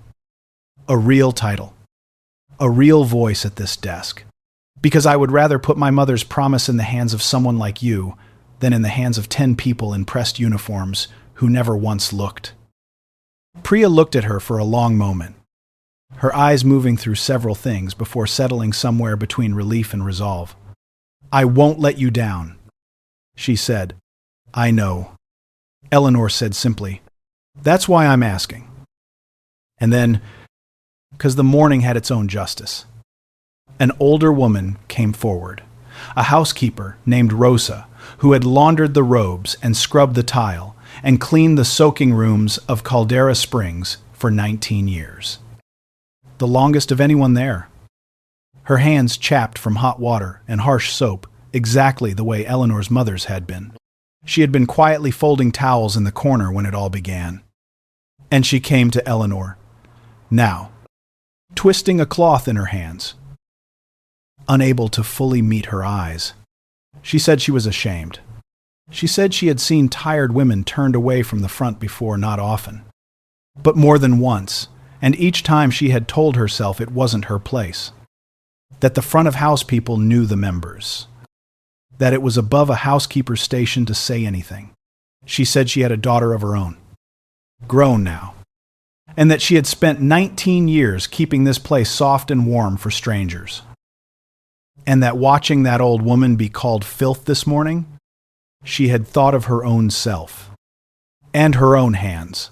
Speaker 2: a real title, a real voice at this desk, because I would rather put my mother's promise in the hands of someone like you than in the hands of 10 people in pressed uniforms who never once looked. Priya looked at her for a long moment, her eyes moving through several things before settling somewhere between relief and resolve. "I won't let you down," she said. "I know," Eleanor said simply. "That's why I'm asking." And then, because the morning had its own justice, an older woman came forward, a housekeeper named Rosa, who had laundered the robes and scrubbed the tile and cleaned the soaking rooms of Caldera Springs for 19 years. The longest of anyone there. Her hands chapped from hot water and harsh soap, exactly the way Eleanor's mother's had been. She had been quietly folding towels in the corner when it all began. And she came to Eleanor, now, twisting a cloth in her hands, unable to fully meet her eyes. She said she was ashamed. She said she had seen tired women turned away from the front before, not often, but more than once, and each time she had told herself it wasn't her place, that the front of house people knew the members, that it was above a housekeeper's station to say anything. She said she had a daughter of her own, grown now, and that she had spent 19 years keeping this place soft and warm for strangers. And that watching that old woman be called filth this morning, she had thought of her own self, and her own hands,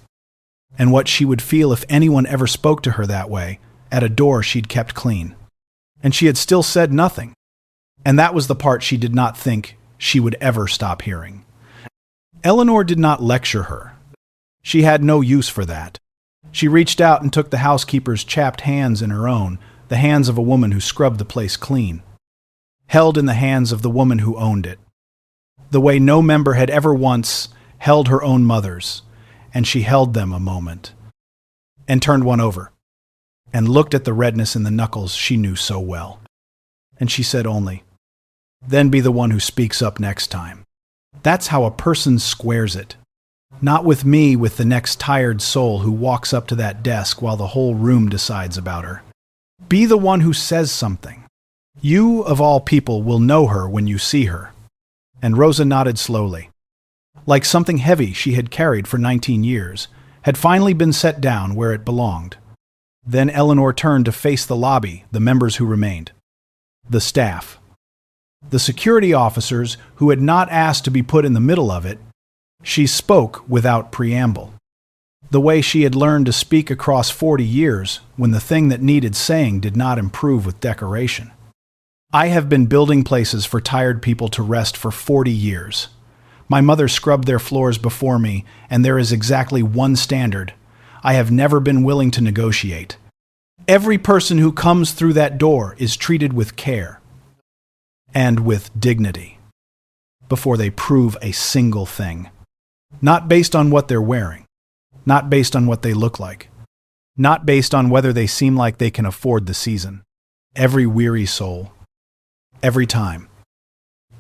Speaker 2: and what she would feel if anyone ever spoke to her that way at a door she'd kept clean. And she had still said nothing, and that was the part she did not think she would ever stop hearing. Eleanor did not lecture her. She had no use for that. She reached out and took the housekeeper's chapped hands in her own, the hands of a woman who scrubbed the place clean, held in the hands of the woman who owned it, the way no member had ever once held her own mother's, and she held them a moment, and turned one over, and looked at the redness in the knuckles she knew so well. And she said only, "Then be the one who speaks up next time." That's how a person squares it. Not with me, with the next tired soul who walks up to that desk while the whole room decides about her. Be the one who says something. You, of all people, will know her when you see her. And Rosa nodded slowly. Like something heavy she had carried for 19 years, had finally been set down where it belonged. Then Eleanor turned to face the lobby, the members who remained. The staff. The security officers who had not asked to be put in the middle of it. She spoke without preamble. The way she had learned to speak across 40 years when the thing that needed saying did not improve with decoration. I have been building places for tired people to rest for 40 years. My mother scrubbed their floors before me, and there is exactly one standard I have never been willing to negotiate. Every person who comes through that door is treated with care and with dignity before they prove a single thing. Not based on what they're wearing, not based on what they look like, not based on whether they seem like they can afford the season. Every weary soul. Every time.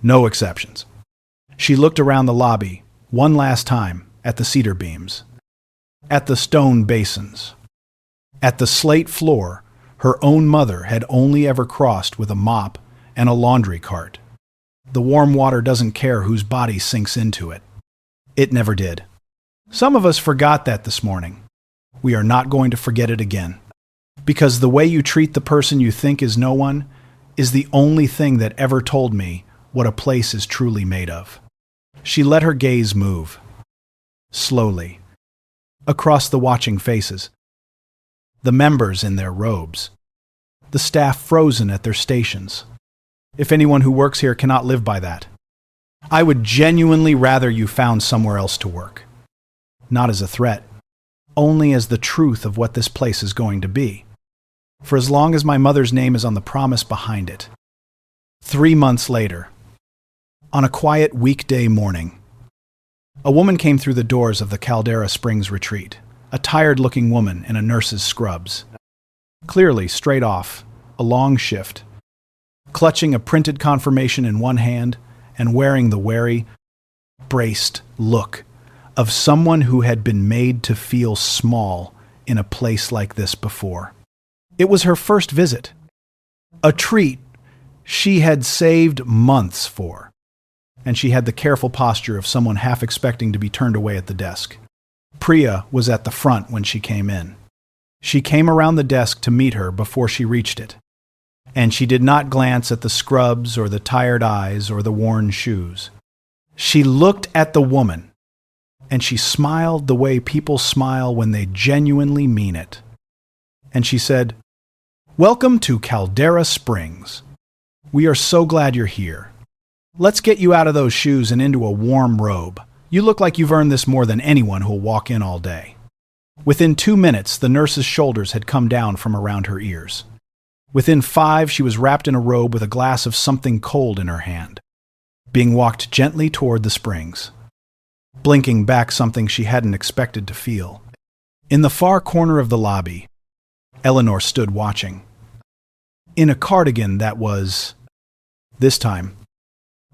Speaker 2: No exceptions. She looked around the lobby, one last time, at the cedar beams, at the stone basins, at the slate floor her own mother had only ever crossed with a mop and a laundry cart. The warm water doesn't care whose body sinks into it. It never did. Some of us forgot that this morning. We are not going to forget it again. Because the way you treat the person you think is no one is the only thing that ever told me what a place is truly made of. She let her gaze move, slowly, across the watching faces. The members in their robes. The staff frozen at their stations. If anyone who works here cannot live by that, I would genuinely rather you found somewhere else to work. Not as a threat, only as the truth of what this place is going to be. For as long as my mother's name is on the promise behind it. 3 months later, on a quiet weekday morning, a woman came through the doors of the Caldera Springs retreat, a tired-looking woman in a nurse's scrubs. Clearly, straight off, a long shift, clutching a printed confirmation in one hand and wearing the wary, braced look of someone who had been made to feel small in a place like this before. It was her first visit, a treat she had saved months for. and she had the careful posture of someone half expecting to be turned away at the desk. Priya was at the front when she came in. She came around the desk to meet her before she reached it, and she did not glance at the scrubs or the tired eyes or the worn shoes. She looked at the woman, and she smiled the way people smile when they genuinely mean it. And she said, "Welcome to Caldera Springs. We are so glad you're here. Let's get you out of those shoes and into a warm robe. You look like you've earned this more than anyone who'll walk in all day." Within 2 minutes, the nurse's shoulders had come down from around her ears. Within 5, she was wrapped in a robe with a glass of something cold in her hand, being walked gently toward the springs, blinking back something she hadn't expected to feel. In the far corner of the lobby, Eleanor stood watching. In a cardigan that was, this time,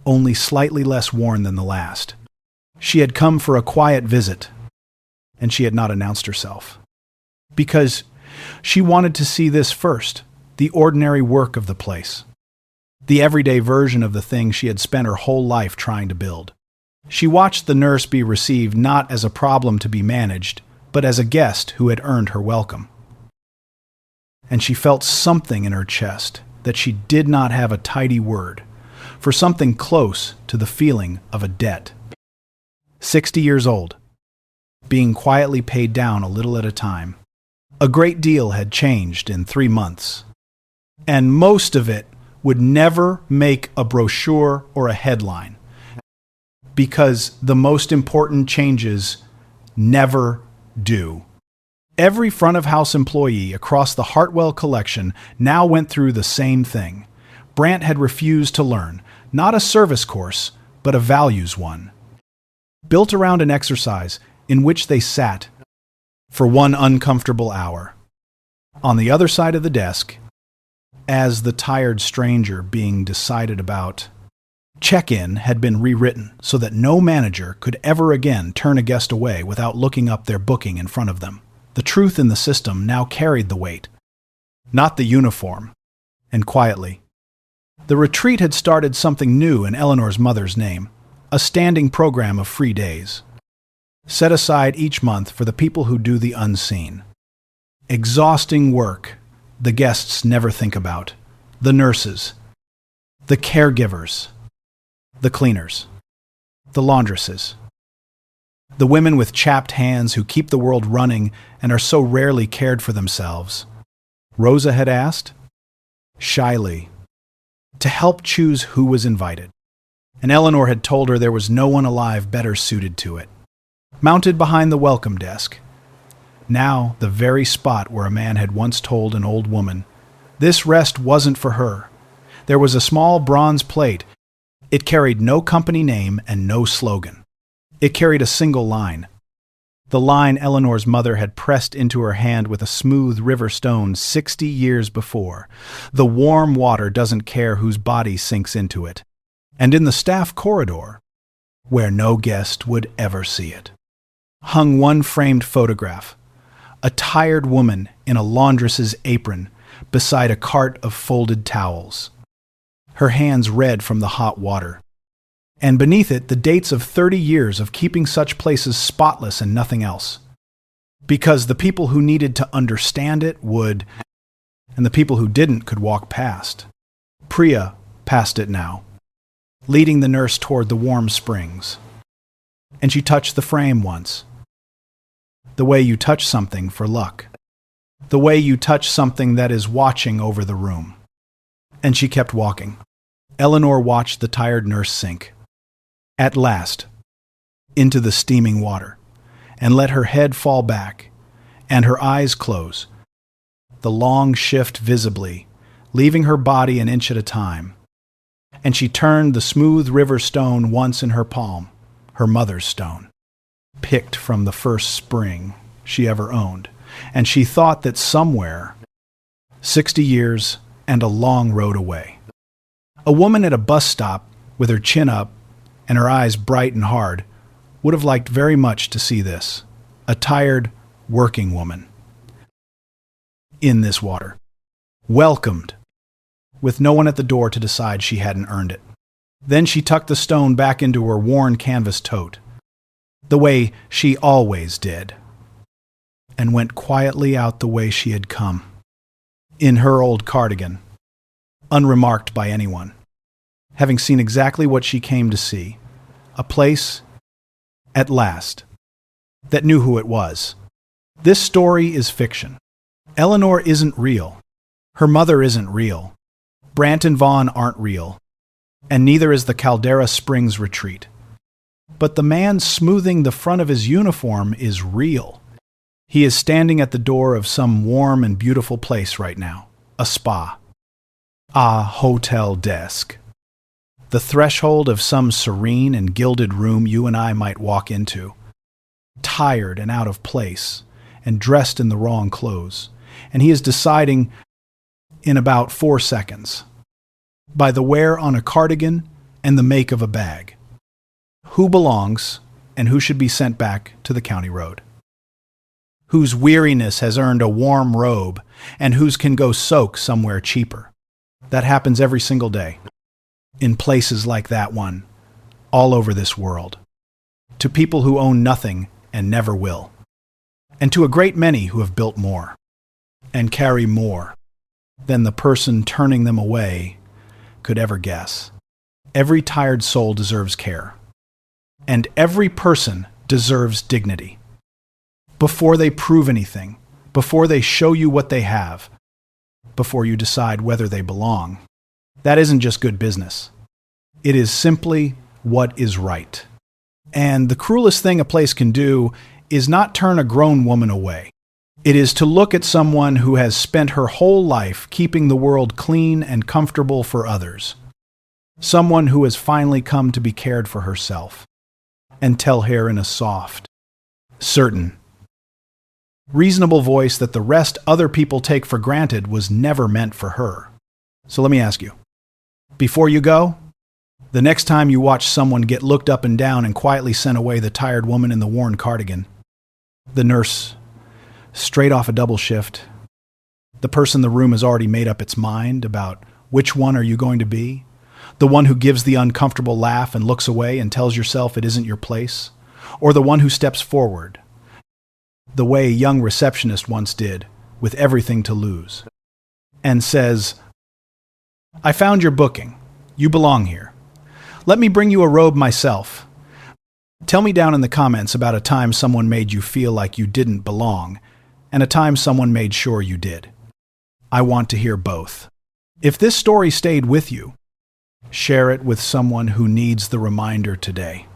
Speaker 2: only slightly less worn than the last. She had come for a quiet visit, and she had not announced herself. Because she wanted to see this first, the ordinary work of the place. The everyday version of the thing she had spent her whole life trying to build. She watched the nurse be received not as a problem to be managed, but as a guest who had earned her welcome. And she felt something in her chest that she did not have a tidy word for, something close to the feeling of a debt. 60 years old, being quietly paid down a little at a time. A great deal had changed in 3 months, and most of it would never make a brochure or a headline, because the most important changes never do. Every front-of-house employee across the Hartwell collection now went through the same thing. Brant had refused to learn, not a service course, but a values one, built around an exercise in which they sat for 1 uncomfortable hour on the other side of the desk, as the tired stranger being decided about. Check-in had been rewritten so that no manager could ever again turn a guest away without looking up their booking in front of them. The truth in the system now carried the weight, not the uniform. And quietly, the retreat had started something new in Eleanor's mother's name, a standing program of free days, set aside each month for the people who do the unseen. Exhausting work the guests never think about. The nurses, the caregivers, the cleaners, the laundresses, the women with chapped hands who keep the world running and are so rarely cared for themselves. Rosa had asked, shyly, to help choose who was invited, and Eleanor had told her there was no one alive better suited to it. Mounted behind the welcome desk, now the very spot where a man had once told an old woman, this rest wasn't for her, there was a small bronze plate. It carried no company name and no slogan. It carried a single line. The line Eleanor's mother had pressed into her hand with a smooth river stone 60 years before. The warm water doesn't care whose body sinks into it. And in the staff corridor, where no guest would ever see it, hung one framed photograph, a tired woman in a laundress's apron beside a cart of folded towels, her hands red from the hot water, and beneath it the dates of 30 years of keeping such places spotless and nothing else. Because the people who needed to understand it would, and the people who didn't could walk past. Priya passed it now, leading the nurse toward the warm springs. And she touched the frame once. The way you touch something for luck. The way you touch something that is watching over the room. And she kept walking. Eleanor watched the tired nurse sink, at last, into the steaming water, and let her head fall back, and her eyes close, the long shift visibly, leaving her body an inch at a time. And she turned the smooth river stone once in her palm, her mother's stone, picked from the first spring she ever owned, and she thought that somewhere, 60 years and a long road away, a woman at a bus stop with her chin up and her eyes bright and hard would have liked very much to see this, a tired, working woman in this water, welcomed, with no one at the door to decide she hadn't earned it. Then she tucked the stone back into her worn canvas tote, the way she always did, and went quietly out the way she had come, in her old cardigan, unremarked by anyone, having seen exactly what she came to see, a place, at last, that knew who it was. This story is fiction. Eleanor isn't real. Her mother isn't real. Brant and Vaughn aren't real. And neither is the Caldera Springs retreat. But the man smoothing the front of his uniform is real. He is standing at the door of some warm and beautiful place right now, a spa, a hotel desk, the threshold of some serene and gilded room you and I might walk into, tired and out of place, and dressed in the wrong clothes, and he is deciding in about 4 seconds, by the wear on a cardigan and the make of a bag, who belongs and who should be sent back to the county road, whose weariness has earned a warm robe and whose can go soak somewhere cheaper. That happens every single day, in places like that one, all over this world, to people who own nothing and never will, and to a great many who have built more and carry more than the person turning them away could ever guess. Every tired soul deserves care, and every person deserves dignity. Before they prove anything, before they show you what they have, before you decide whether they belong, that isn't just good business. It is simply what is right. And the cruelest thing a place can do is not turn a grown woman away. It is to look at someone who has spent her whole life keeping the world clean and comfortable for others. Someone who has finally come to be cared for herself, and tell her in a soft, certain, reasonable voice that the rest other people take for granted was never meant for her. So let me ask you, before you go, the next time you watch someone get looked up and down and quietly sent away, the tired woman in the worn cardigan, the nurse straight off a double shift, the person in the room has already made up its mind about which one are you going to be, the one who gives the uncomfortable laugh and looks away and tells yourself it isn't your place, or the one who steps forward, the way a young receptionist once did, with everything to lose, and says, "I found your booking. You belong here. Let me bring you a robe myself. Tell me down in the comments about a time someone made you feel like you didn't belong, and a time someone made sure you did. I want to hear both. If this story stayed with you, share it with someone who needs the reminder today.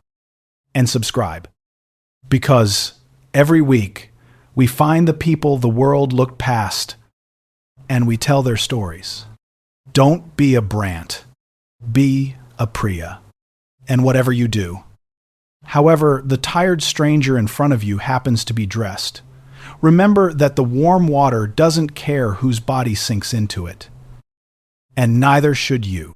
Speaker 2: And subscribe, because every week we find the people the world looked past and we tell their stories. Don't be a Brant. Be a Priya. And whatever you do, however the tired stranger in front of you happens to be dressed, remember that the warm water doesn't care whose body sinks into it. And neither should you.